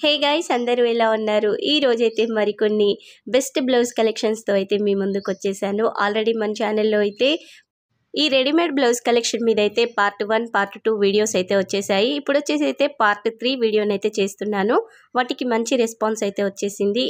Hey guys అందరూ ఎలా ఉన్నారు? ఈ రోజైతే మరికొన్ని బెస్ట్ బ్లౌజ్ కలెక్షన్స్తో అయితే మీ ముందుకు వచ్చేసాను. ఆల్రెడీ మన ఛానల్లో అయితే ఈ రెడీమేడ్ బ్లౌజ్ కలెక్షన్ మీద అయితే పార్ట్ 1 పార్ట్ 2 వీడియోస్ అయితే వచ్చేసాయి. ఇప్పుడు వచ్చేసి అయితే పార్ట్ 3 వీడియోని అయితే చేస్తున్నాను. వాటికి మంచి రెస్పాన్స్ అయితే వచ్చేసింది.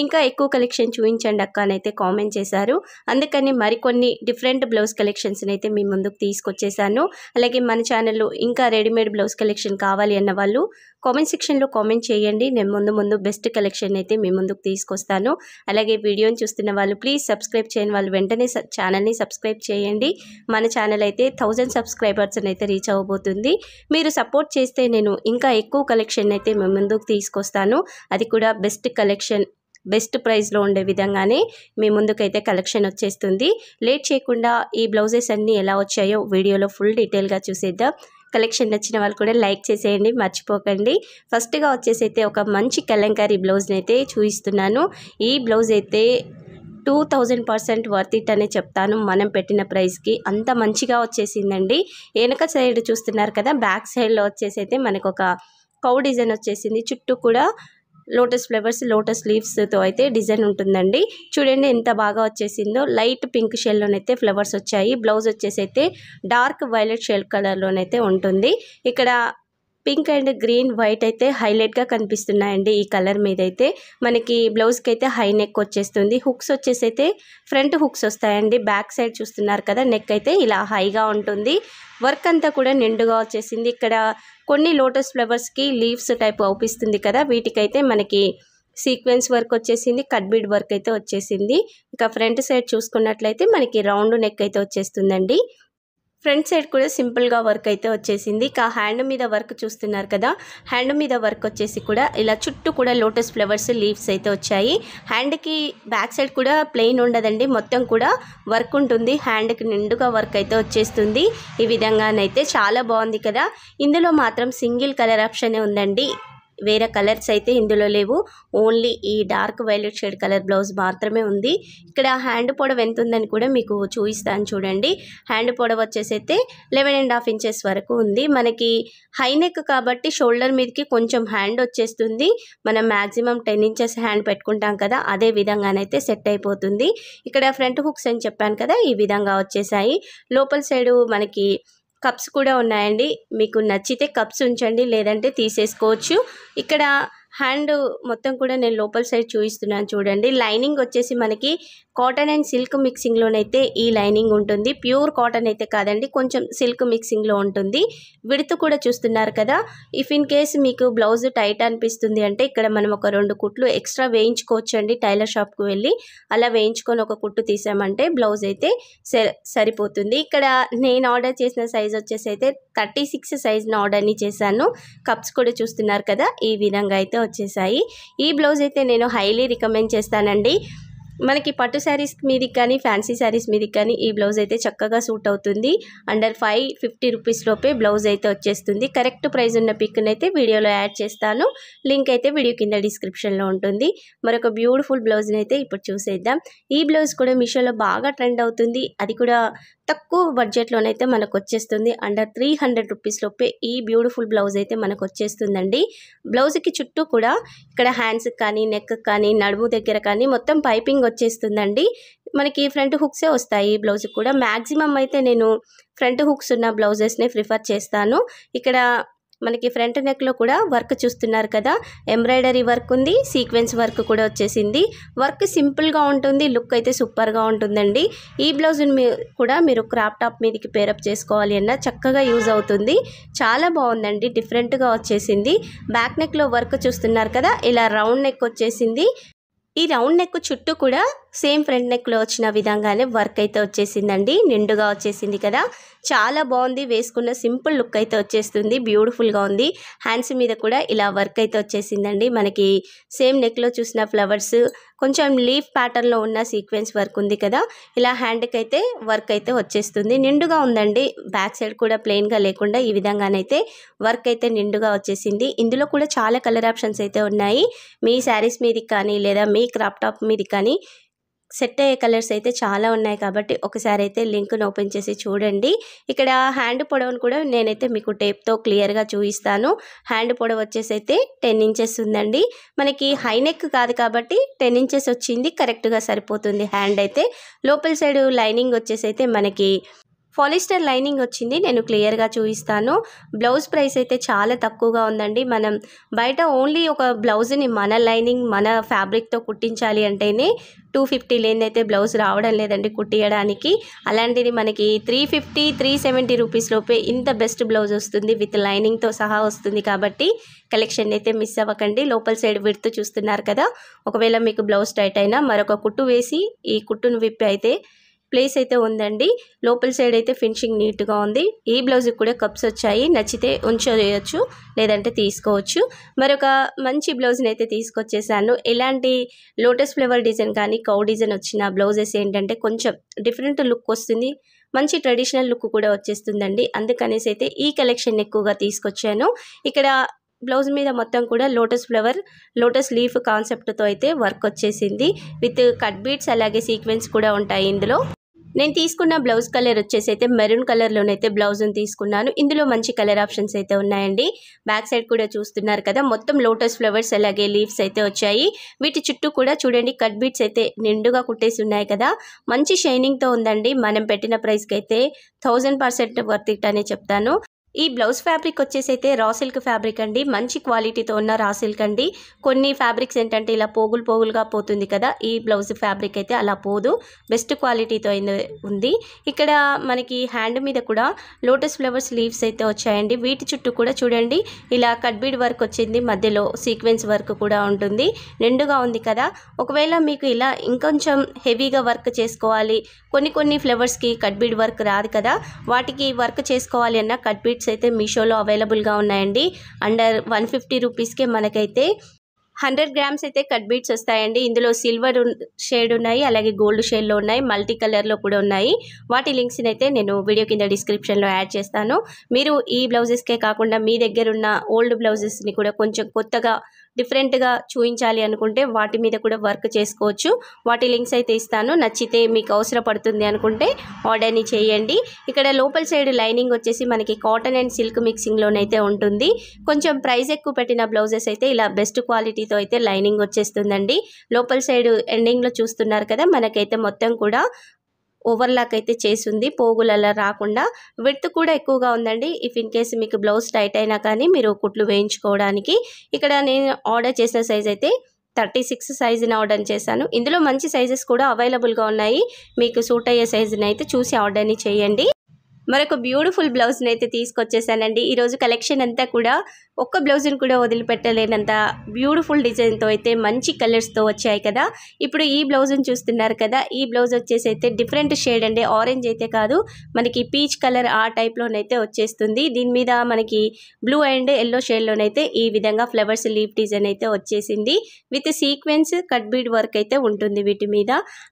ఇంకా ఎక్కువ కలెక్షన్ చూపించండి అక్క అని అయితే కామెంట్ చేశారు. అందుకని మరికొన్ని డిఫరెంట్ బ్లౌజ్ కలెక్షన్స్ని అయితే మీ ముందుకు తీసుకొచ్చేసాను. అలాగే మన ఛానల్లో ఇంకా రెడీమేడ్ బ్లౌజ్ కలెక్షన్ కావాలి అన్న వాళ్ళు కామెంట్ సెక్షన్లో కామెంట్ చేయండి. నేను ముందు బెస్ట్ కలెక్షన్ అయితే మీ ముందుకు తీసుకొస్తాను. అలాగే వీడియోని చూస్తున్న వాళ్ళు ప్లీజ్ సబ్స్క్రైబ్ చేయని వాళ్ళు వెంటనే ఛానల్ని సబ్స్క్రైబ్ చేయండి. మన ఛానల్ అయితే 1000 సబ్స్క్రైబర్స్ అయితే రీచ్ అవ్వబోతుంది. మీరు సపోర్ట్ చేస్తే నేను ఇంకా ఎక్కువ కలెక్షన్ అయితే మీ ముందుకు తీసుకొస్తాను. అది కూడా బెస్ట్ కలెక్షన్ బెస్ట్ ప్రైస్లో ఉండే విధంగానే మీ ముందుకైతే కలెక్షన్ వచ్చేస్తుంది. లేట్ చేయకుండా ఈ బ్లౌజెస్ అన్నీ ఎలా వచ్చాయో వీడియోలో ఫుల్ డీటెయిల్గా చూసేద్దాం. కలెక్షన్ నచ్చిన వాళ్ళు కూడా లైక్ చేసేయండి, మర్చిపోకండి. ఫస్ట్గా వచ్చేసి అయితే ఒక మంచి కలంకారీ బ్లౌజ్ని అయితే చూపిస్తున్నాను. ఈ బ్లౌజ్ అయితే 2000% వర్త్ ఇట్ అనే చెప్తాను. మనం పెట్టిన ప్రైస్కి అంత మంచిగా వచ్చేసిందండి. వెనక సైడ్ చూస్తున్నారు కదా, బ్యాక్ సైడ్లో వచ్చేసి అయితే మనకు ఒక కౌ డిజైన్ వచ్చేసింది. చుట్టూ కూడా లోటస్ ఫ్లవర్స్ లోటస్ లీవ్స్తో అయితే డిజైన్ ఉంటుందండి. చూడండి ఎంత బాగా వచ్చేసిందో. లైట్ పింక్ షేడ్లోనైతే ఫ్లవర్స్ వచ్చాయి. బ్లౌజ్ వచ్చేసి అయితే డార్క్ వైలెట్ షేడ్ కలర్లోనైతే ఉంటుంది. ఇక్కడ పింక్ అండ్ గ్రీన్ వైట్ అయితే హైలైట్గా కనిపిస్తున్నాయండి. ఈ కలర్ మీద అయితే మనకి బ్లౌజ్కి అయితే హై నెక్ వచ్చేస్తుంది. హుక్స్ వచ్చేసి అయితే ఫ్రంట్ హుక్స్ వస్తాయండి. బ్యాక్ సైడ్ చూస్తున్నారు కదా, నెక్ అయితే ఇలా హైగా ఉంటుంది. వర్క్ అంతా కూడా నిండుగా వచ్చేసింది. ఇక్కడ కొన్ని లోటస్ ఫ్లవర్స్కి లీవ్స్ టైప్ అవుపిస్తుంది కదా, వీటికైతే మనకి సీక్వెన్స్ వర్క్ వచ్చేసింది, కట్ బీడ్ వర్క్ అయితే వచ్చేసింది. ఇక ఫ్రంట్ సైడ్ చూసుకున్నట్లయితే మనకి రౌండ్ నెక్ అయితే వచ్చేస్తుందండి. ఫ్రంట్ సైడ్ కూడా సింపుల్గా వర్క్ అయితే వచ్చేసింది. ఇక హ్యాండ్ మీద వర్క్ చూస్తున్నారు కదా, హ్యాండ్ మీద వర్క్ వచ్చేసి కూడా ఇలా చుట్టూ కూడా లోటస్ ఫ్లవర్స్ లీవ్స్ అయితే వచ్చాయి. హ్యాండ్కి బ్యాక్ సైడ్ కూడా ప్లెయిన్ ఉండదండి, మొత్తం కూడా వర్క్ ఉంటుంది. హ్యాండ్కి నిండుగా వర్క్ అయితే వచ్చేస్తుంది. ఈ విధంగానైతే చాలా బాగుంది కదా. ఇందులో మాత్రం సింగిల్ కలర్ ఆప్షనే ఉందండి, వేరే కలర్స్ అయితే ఇందులో లేవు. ఓన్లీ ఈ dark violet shade colour blouse మాత్రమే ఉంది. ఇక్కడ హ్యాండ్ పొడవు ఎంత ఉందని కూడా మీకు చూపిస్తాను చూడండి. హ్యాండ్ పొడవు వచ్చేసి అయితే 11.5 ఇంచెస్ వరకు ఉంది. మనకి హై నెక్ కాబట్టి షోల్డర్ మీదకి కొంచెం హ్యాండ్ వచ్చేస్తుంది. మనం మ్యాక్సిమం 10 ఇంచెస్ హ్యాండ్ పెట్టుకుంటాం కదా, అదే విధంగానైతే సెట్ అయిపోతుంది. ఇక్కడ ఫ్రంట్ హుక్స్ అని చెప్పాను కదా, ఈ విధంగా వచ్చేసాయి. లోపల సైడు మనకి కప్స్ కూడా ఉన్నాయండి. మీకు నచ్చితే కప్స్ ఉంచండి, లేదంటే తీసేసుకోవచ్చు. ఇక్కడ హ్యాండ్ మొత్తం కూడా నేను లోపల సైడ్ చూపిస్తున్నాను చూడండి. లైనింగ్ వచ్చేసి మనకి కాటన్ అండ్ సిల్క్ మిక్సింగ్లోనైతే ఈ లైనింగ్ ఉంటుంది. ప్యూర్ కాటన్ అయితే కాదండి, కొంచెం సిల్క్ మిక్సింగ్లో ఉంటుంది. విడుతు కూడా చూస్తున్నారు కదా. ఇఫ్ ఇన్ కేస్ మీకు బ్లౌజ్ టైట్ అనిపిస్తుంది అంటే ఇక్కడ మనం ఒక 2 కుట్లు ఎక్స్ట్రా వేయించుకోవచ్చు అండి. టైలర్ షాప్కి వెళ్ళి అలా వేయించుకొని ఒక కుట్టు తీసామంటే బ్లౌజ్ అయితే సరిపోతుంది. ఇక్కడ నేను ఆర్డర్ చేసిన సైజ్ వచ్చేసి అయితే 36 సైజ్ను ఆర్డర్ని చేశాను. కప్స్ కూడా చూస్తున్నారు కదా, ఈ విధంగా అయితే వచ్చేసాయి. ఈ బ్లౌజ్ అయితే నేను హైలీ రికమెండ్ చేస్తానండి. మనకి పట్టు శారీస్ మీదకి కానీ ఫ్యాన్సీ శారీస్ మీదకి కానీ ఈ బ్లౌజ్ అయితే చక్కగా సూట్ అవుతుంది. అండర్ 550 రూపీస్ లోపే బ్లౌజ్ అయితే వచ్చేస్తుంది. కరెక్ట్ ప్రైస్ ఉన్న పిక్ని అయితే వీడియోలో యాడ్ చేస్తాను. లింక్ అయితే వీడియో కింద డిస్క్రిప్షన్లో ఉంటుంది. మరొక బ్యూటిఫుల్ బ్లౌజ్ని అయితే ఇప్పుడు చూసేద్దాం. ఈ బ్లౌజ్ కూడా మీషోలో బాగా ట్రెండ్ అవుతుంది. అది కూడా తక్కువ బడ్జెట్లోనైతే మనకు వచ్చేస్తుంది. అండర్ 300 రూపీస్ లోపే ఈ బ్యూటిఫుల్ బ్లౌజ్ అయితే మనకు వచ్చేస్తుందండి. బ్లౌజ్కి చుట్టూ కూడా ఇక్కడ హ్యాండ్స్కి కానీ నెక్ కానీ నడుము దగ్గర కానీ మొత్తం పైపింగ్ వచ్చేస్తుందండి. మనకి ఫ్రంట్ హుక్సే వస్తాయి ఈ బ్లౌజ్కి కూడా. మ్యాక్సిమం అయితే నేను ఫ్రంట్ హుక్స్ ఉన్న బ్లౌజెస్నే ప్రిఫర్ చేస్తాను. ఇక్కడ మనకి ఫ్రంట్ నెక్లో కూడా వర్క్ చూస్తున్నారు కదా, ఎంబ్రాయిడరీ వర్క్ ఉంది, సీక్వెన్స్ వర్క్ కూడా వచ్చేసింది. వర్క్ సింపుల్గా ఉంటుంది, లుక్ అయితే సూపర్గా ఉంటుందండి. ఈ బ్లౌజ్ని కూడా మీరు క్రాప్ టాప్ మీదకి పేరప్ చేసుకోవాలి అన్నా చక్కగా యూజ్ అవుతుంది. చాలా బాగుందండి, డిఫరెంట్గా వచ్చేసింది. బ్యాక్ నెక్లో వర్క్ చూస్తున్నారు కదా, ఇలా రౌండ్ నెక్ వచ్చేసింది. ఈ రౌండ్ నెక్ చుట్టూ కూడా సేమ్ ఫ్రంట్ నెక్లో వచ్చిన విధంగానే వర్క్ అయితే వచ్చేసిందండి. నిండుగా వచ్చేసింది కదా, చాలా బాగుంది. వేసుకున్న సింపుల్ లుక్ అయితే వచ్చేస్తుంది, బ్యూటిఫుల్గా ఉంది. హ్యాండ్స్ మీద కూడా ఇలా వర్క్ అయితే వచ్చేసిందండి. మనకి సేమ్ నెక్లో చూసిన ఫ్లవర్స్ కొంచెం లీఫ్ ప్యాటర్న్లో ఉన్న సీక్వెన్స్ వర్క్ ఉంది కదా, ఇలా హ్యాండ్కి అయితే వర్క్ అయితే వచ్చేస్తుంది. నిండుగా ఉందండి. బ్యాక్ సైడ్ కూడా ప్లెయిన్గా లేకుండా ఈ విధంగానైతే వర్క్ అయితే నిండుగా వచ్చేసింది. ఇందులో కూడా చాలా కలర్ ఆప్షన్స్ అయితే ఉన్నాయి. మీ శారీస్ మీదకి కానీ లేదా మీ క్రాప్ టాప్ మీదకి కానీ సెట్ అయ్యే కలర్స్ అయితే చాలా ఉన్నాయి కాబట్టి ఒకసారి అయితే లింక్ను ఓపెన్ చేసి చూడండి. ఇక్కడ హ్యాండ్ పొడవును కూడా నేనైతే మీకు టేప్తో క్లియర్గా చూపిస్తాను. హ్యాండ్ పొడవు వచ్చేసి అయితే 10 ఇంచెస్ ఉందండి. మనకి హై నెక్ కాదు కాబట్టి 10 ఇంచెస్ వచ్చింది, కరెక్ట్గా సరిపోతుంది. హ్యాండ్ అయితే లోపల సైడ్ లైనింగ్ వచ్చేసి అయితే మనకి పాలిస్టర్ లైనింగ్ వచ్చింది. నేను క్లియర్గా చూపిస్తాను. బ్లౌజ్ ప్రైస్ అయితే చాలా తక్కువగా ఉందండి. మనం బయట ఓన్లీ ఒక బ్లౌజ్ని మన లైనింగ్ మన ఫ్యాబ్రిక్తో కుట్టించాలి అంటేనే 250 లేనిదైతే బ్లౌజ్ రావడం లేదండి కుట్టియడానికి. అలాంటిది మనకి 350 370 రూపీస్ లోపే ఇంత బెస్ట్ బ్లౌజ్ వస్తుంది, విత్ లైనింగ్తో సహా వస్తుంది. కాబట్టి కలెక్షన్ అయితే మిస్ అవ్వకండి. లోపల సైడ్ విడ్త్ చూస్తున్నారు కదా, ఒకవేళ మీకు బ్లౌజ్ టైట్ అయినా మరొక కుట్టు వేసి ఈ కుట్టును విప్పి అయితే ప్లేస్ అయితే ఉందండి. లోపల సైడ్ అయితే ఫినిషింగ్ నీట్గా ఉంది. ఈ బ్లౌజ్కి కూడా కప్స్ వచ్చాయి, నచ్చితే ఉంచవచ్చు లేదంటే తీసుకోవచ్చు. మరొక మంచి బ్లౌజ్ని అయితే తీసుకొచ్చేసాను. ఇలాంటి లోటస్ ఫ్లవర్ డిజైన్ కానీ కౌ డిజైన్ వచ్చిన బ్లౌజెస్ ఏంటంటే కొంచెం డిఫరెంట్ లుక్ వస్తుంది, మంచి ట్రెడిషనల్ లుక్ కూడా వచ్చేస్తుందండి. అందుకనేసి అయితే ఈ కలెక్షన్ ఎక్కువగా తీసుకొచ్చాను. ఇక్కడ బ్లౌజ్ మీద మొత్తం కూడా లోటస్ ఫ్లవర్ లోటస్ లీఫ్ కాన్సెప్ట్తో అయితే వర్క్ వచ్చేసింది, విత్ కట్ బీడ్స్ అలాగే సీక్వెన్స్ కూడా ఉంటాయి ఇందులో. నేను తీసుకున్న బ్లౌజ్ కలర్ వచ్చేసి అయితే మెరూన్ కలర్లోనైతే బ్లౌజ్ని తీసుకున్నాను. ఇందులో మంచి కలర్ ఆప్షన్స్ అయితే ఉన్నాయండి. బ్యాక్ సైడ్ కూడా చూస్తున్నారు కదా, మొత్తం లోటస్ ఫ్లవర్స్ అలాగే లీవ్స్ అయితే వచ్చాయి. వీటి చుట్టూ కూడా చూడండి కట్ బీట్స్ అయితే నిండుగా కుట్టేసి ఉన్నాయి కదా, మంచి షైనింగ్తో ఉందండి. మనం పెట్టిన ప్రైస్కి అయితే 1000% వర్త్ ఇట్ అనే చెప్తాను. ఈ బ్లౌజ్ ఫ్యాబ్రిక్ వచ్చేసి అయితే రా సిల్క్ ఫ్యాబ్రిక్ అండి, మంచి క్వాలిటీతో ఉన్న రా సిల్క్ అండి. కొన్ని ఫ్యాబ్రిక్స్ ఏంటంటే ఇలా పోగులు పోగులుగా పోతుంది కదా, ఈ బ్లౌజ్ ఫ్యాబ్రిక్ అయితే అలా పోదు, బెస్ట్ క్వాలిటీతో ఉంది. ఇక్కడ మనకి హ్యాండ్ మీద కూడా లోటస్ ఫ్లవర్స్ లీవ్స్ అయితే వచ్చాయండి. వీటి చుట్టూ కూడా చూడండి ఇలా కట్ బీడ్ వర్క్ వచ్చింది, మధ్యలో సీక్వెన్స్ వర్క్ కూడా ఉంటుంది. నిండుగా ఉంది కదా. ఒకవేళ మీకు ఇలా ఇంకొంచెం హెవీగా వర్క్ చేసుకోవాలి, కొన్ని ఫ్లవర్స్కి కట్ బీడ్ వర్క్ రాదు కదా, వాటికి వర్క్ చేసుకోవాలి అన్న కట్ బీడ్స్ అయితే మీషోలో అవైలబుల్గా ఉన్నాయండి. అండర్ 150 రూపీస్కే మనకైతే 100 గ్రామ్స్ అయితే కట్ బీడ్స్ వస్తాయండి. ఇందులో సిల్వర్ షేడ్ ఉన్నాయి, అలాగే గోల్డ్ షేడ్లో ఉన్నాయి, మల్టీ కలర్లో కూడా ఉన్నాయి. వాటి లింక్స్ని అయితే నేను వీడియో కింద డిస్క్రిప్షన్లో యాడ్ చేస్తాను. మీరు ఈ బ్లౌజెస్కే కాకుండా మీ దగ్గర ఉన్న ఓల్డ్ బ్లౌజెస్ని కూడా కొంచెం కొత్తగా డిఫరెంట్గా చూపించాలి అనుకుంటే వాటి మీద కూడా వర్క్ చేసుకోవచ్చు. వాటి లింక్స్ అయితే ఇస్తాను, నచ్చితే మీకు అవసరపడుతుంది అనుకుంటే ఆర్డర్ని చేయండి. ఇక్కడ లోపల సైడ్ లైనింగ్ వచ్చేసి మనకి కాటన్ అండ్ సిల్క్ మిక్సింగ్లోనైతే ఉంటుంది. కొంచెం ప్రైస్ ఎక్కువ పెట్టిన బ్లౌజెస్ అయితే ఇలా బెస్ట్ క్వాలిటీతో అయితే లైనింగ్ వచ్చేస్తుందండి. లోపల సైడ్ ఎండింగ్లో చూస్తున్నారు కదా, మనకైతే మొత్తం కూడా ఓవర్లాక్ అయితే చేసింది, పోగులు అలా రాకుండా. విడ్త్ కూడా ఎక్కువగా ఉందండి. ఇఫ్ ఇన్ కేసు మీకు బ్లౌజ్ టైట్ అయినా కానీ మీరు కుట్లు వేయించుకోవడానికి. ఇక్కడ నేను ఆర్డర్ చేసిన సైజ్ అయితే 36 సైజుని ఆర్డర్ చేశాను. ఇందులో మంచి సైజెస్ కూడా అవైలబుల్గా ఉన్నాయి. మీకు సూట్ అయ్యే సైజుని అయితే చూసి ఆర్డర్ని చేయండి. మరొక బ్యూటిఫుల్ బ్లౌజ్ని అయితే తీసుకొచ్చేసానండి. ఈరోజు కలెక్షన్ అంతా కూడా ఒక్క బ్లౌజ్ని కూడా వదిలిపెట్టలేనంత బ్యూటిఫుల్ డిజైన్తో అయితే మంచి కలర్స్తో వచ్చాయి కదా. ఇప్పుడు ఈ బ్లౌజ్ని చూస్తున్నారు కదా, ఈ బ్లౌజ్ వచ్చేసి అయితే డిఫరెంట్ షేడ్ అండి, ఆరెంజ్ అయితే కాదు, మనకి పీచ్ కలర్ ఆ టైప్లోనైతే వచ్చేస్తుంది. దీని మీద మనకి బ్లూ అండ్ ఎల్లో షేడ్లోనైతే ఈ విధంగా ఫ్లవర్స్ లీఫ్ డిజైన్ అయితే వచ్చేసింది, with sequence cut bead work అయితే ఉంటుంది వీటి మీద.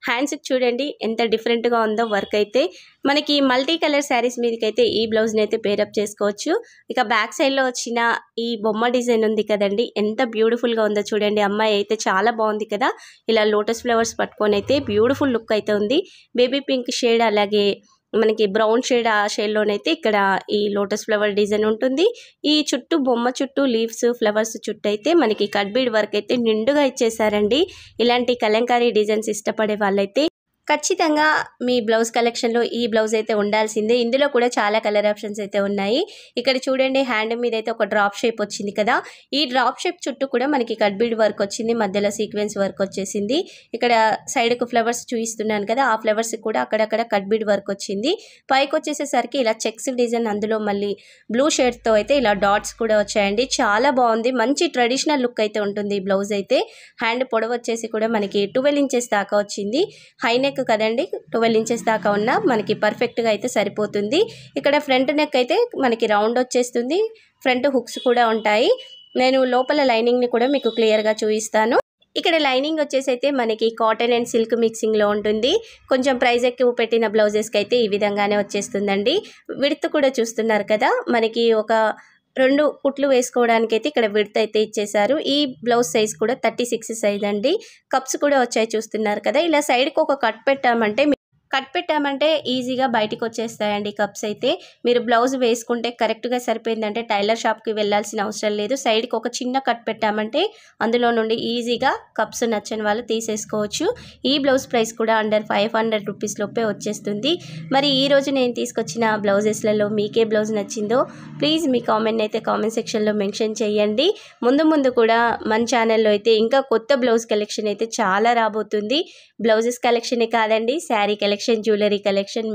హ్యాండ్స్కి చూడండి ఎంత డిఫరెంట్గా ఉందో వర్క్ అయితే. మనకి మల్టీ కలర్ శారీస్ మీదకైతే ఈ బ్లౌజ్ని అయితే పేరప్ చేసుకోవచ్చు. ఇక బ్యాక్ సైడ్లో వచ్చిన ఈ బొమ్మ డిజైన్ ఉంది కదండి, ఎంత బ్యూటిఫుల్గా ఉందో చూడండి. అమ్మాయి అయితే చాలా బాగుంది కదా, ఇలా లోటస్ ఫ్లవర్స్ పట్టుకొని అయితే బ్యూటిఫుల్ లుక్ అయితే ఉంది. బేబీ పింక్ షేడ్ అలాగే మనకి బ్రౌన్ షేడ్ ఆ షేడ్లోనైతే ఇక్కడ ఈ లోటస్ ఫ్లవర్ డిజైన్ ఉంటుంది. ఈ చుట్టూ బొమ్మ చుట్టూ లీవ్స్ ఫ్లవర్స్ చుట్టూ అయితే మనకి కట్ బీడ్ వర్క్ అయితే నిండుగా ఇచ్చేసారండి. ఇలాంటి కలంకారీ డిజైన్స్ ఇష్టపడే వాళ్ళైతే ఖచ్చితంగా మీ బ్లౌజ్ కలెక్షన్లో ఈ బ్లౌజ్ అయితే ఉండాల్సిందే. ఇందులో కూడా చాలా కలర్ ఆప్షన్స్ అయితే ఉన్నాయి. ఇక్కడ చూడండి హ్యాండ్ మీద అయితే ఒక డ్రాప్ షేప్ వచ్చింది కదా, ఈ డ్రాప్ షేప్ చుట్టూ కూడా మనకి కట్ బీడ్ వర్క్ వచ్చింది, మధ్యలో సీక్వెన్స్ వర్క్ వచ్చేసింది. ఇక్కడ సైడ్కు ఫ్లవర్స్ చూపిస్తున్నాను కదా, ఆ ఫ్లవర్స్ కూడా అక్కడక్కడ కట్ బీడ్ వర్క్ వచ్చింది. పైకి వచ్చేసేసరికి ఇలా చెక్స్ డిజైన్, అందులో మళ్ళీ బ్లూ షేడ్తో అయితే ఇలా డాట్స్ కూడా వచ్చాయండి. చాలా బాగుంది, మంచి ట్రెడిషనల్ లుక్ అయితే ఉంటుంది ఈ బ్లౌజ్ అయితే. హ్యాండ్ పొడవు వచ్చేసి కూడా మనకి 12 ఇంచెస్ దాకా వచ్చింది. హై నెక్ కదండి, 12 ఇంచెస్ దాకా ఉన్న మనకి పర్ఫెక్ట్గా అయితే సరిపోతుంది. ఇక్కడ ఫ్రంట్ నెక్ అయితే మనకి రౌండ్ వచ్చేస్తుంది, ఫ్రంట్ హుక్స్ కూడా ఉంటాయి. నేను లోపల లైనింగ్ని కూడా మీకు క్లియర్గా చూపిస్తాను. ఇక్కడ లైనింగ్ వచ్చేసి అయితే మనకి కాటన్ అండ్ సిల్క్ మిక్సింగ్లో ఉంటుంది. కొంచెం ప్రైస్ ఎక్కువ పెట్టిన బ్లౌజెస్కి అయితే ఈ విధంగానే వచ్చేస్తుందండి. విడ్త్ కూడా చూస్తున్నారు కదా, మనకి ఒక 2 కుట్లు వేసుకోవడానికైతే ఇక్కడ విడ్త్ అయితే ఇచ్చేశారు. ఈ బ్లౌజ్ సైజ్ కూడా 36 సైజ్ అండి. కప్స్ కూడా వచ్చాయి చూస్తున్నారు కదా. ఇలా సైడ్కి ఒక కట్ పెట్టామంటే ఈజీగా బయటికి వచ్చేస్తాయండి కప్స్ అయితే. మీరు బ్లౌజ్ వేసుకుంటే కరెక్ట్గా సరిపోయిందంటే టైలర్ షాప్కి వెళ్ళాల్సిన అవసరం లేదు. సైడ్కి ఒక చిన్న కట్ పెట్టామంటే అందులో నుండి ఈజీగా కప్స్ నచ్చని వాళ్ళు తీసేసుకోవచ్చు. ఈ బ్లౌజ్ ప్రైస్ కూడా అండర్ 500 రూపీస్ లోపే వచ్చేస్తుంది. మరి ఈరోజు నేను తీసుకొచ్చిన బ్లౌజెస్లలో మీకే బ్లౌజ్ నచ్చిందో ప్లీజ్ మీ కామెంట్ అయితే కామెంట్ సెక్షన్లో మెన్షన్ చేయండి. ముందు కూడా మన ఛానల్లో అయితే ఇంకా కొత్త బ్లౌజ్ కలెక్షన్ అయితే చాలా రాబోతుంది. బ్లౌజెస్ కలెక్షనే కాదండి, sari collection, jewellery collection,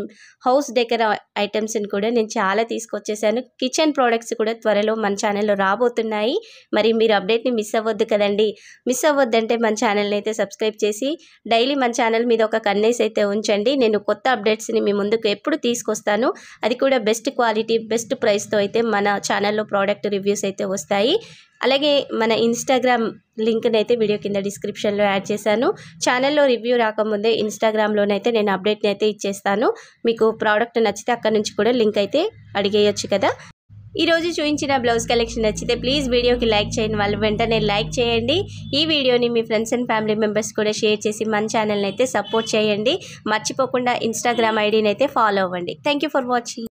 house decor ఐటమ్స్ని కూడా నేను చాలా తీసుకొచ్చేసాను. కిచెన్ ప్రోడక్ట్స్ కూడా త్వరలో మన ఛానల్లో రాబోతున్నాయి. మరి మీరు అప్డేట్ని మిస్ అవ్వద్దు కదండి. మిస్ అవ్వద్దంటే మన ఛానల్ని అయితే సబ్స్క్రైబ్ చేసి డైలీ మన ఛానల్ మీద ఒక కన్నేసి అయితే ఉంచండి. నేను కొత్త అప్డేట్స్ని మీ ముందుకు ఎప్పుడు తీసుకొస్తాను. అది కూడా బెస్ట్ క్వాలిటీ బెస్ట్ ప్రైస్తో అయితే మన ఛానల్లో ప్రోడక్ట్ రివ్యూస్ అయితే వస్తాయి. అలాగే మన ఇన్స్టాగ్రామ్ లింక్ని అయితే వీడియో కింద డిస్క్రిప్షన్లో యాడ్ చేశాను. ఛానల్లో రివ్యూ రాకముందే ఇన్స్టాగ్రామ్లోనైతే నేను అప్డేట్ని అయితే ఇచ్చేస్తాను. మీకు ప్రోడక్ట్ నచ్చితే అక్కడ నుంచి కూడా లింక్ అయితే అడిగేయచ్చు కదా. ఈరోజు చూపించిన బ్లౌజ్ కలెక్షన్ నచ్చితే ప్లీజ్ వీడియోకి లైక్ చేయని వాళ్ళు వెంటనే లైక్ చేయండి. ఈ వీడియోని మీ ఫ్రెండ్స్ అండ్ ఫ్యామిలీ మెంబర్స్ కూడా షేర్ చేసి మన ఛానల్ని అయితే సపోర్ట్ చేయండి. మర్చిపోకుండా ఇన్స్టాగ్రామ్ ఐడిని అయితే ఫాలో అవ్వండి. Thank you for watching.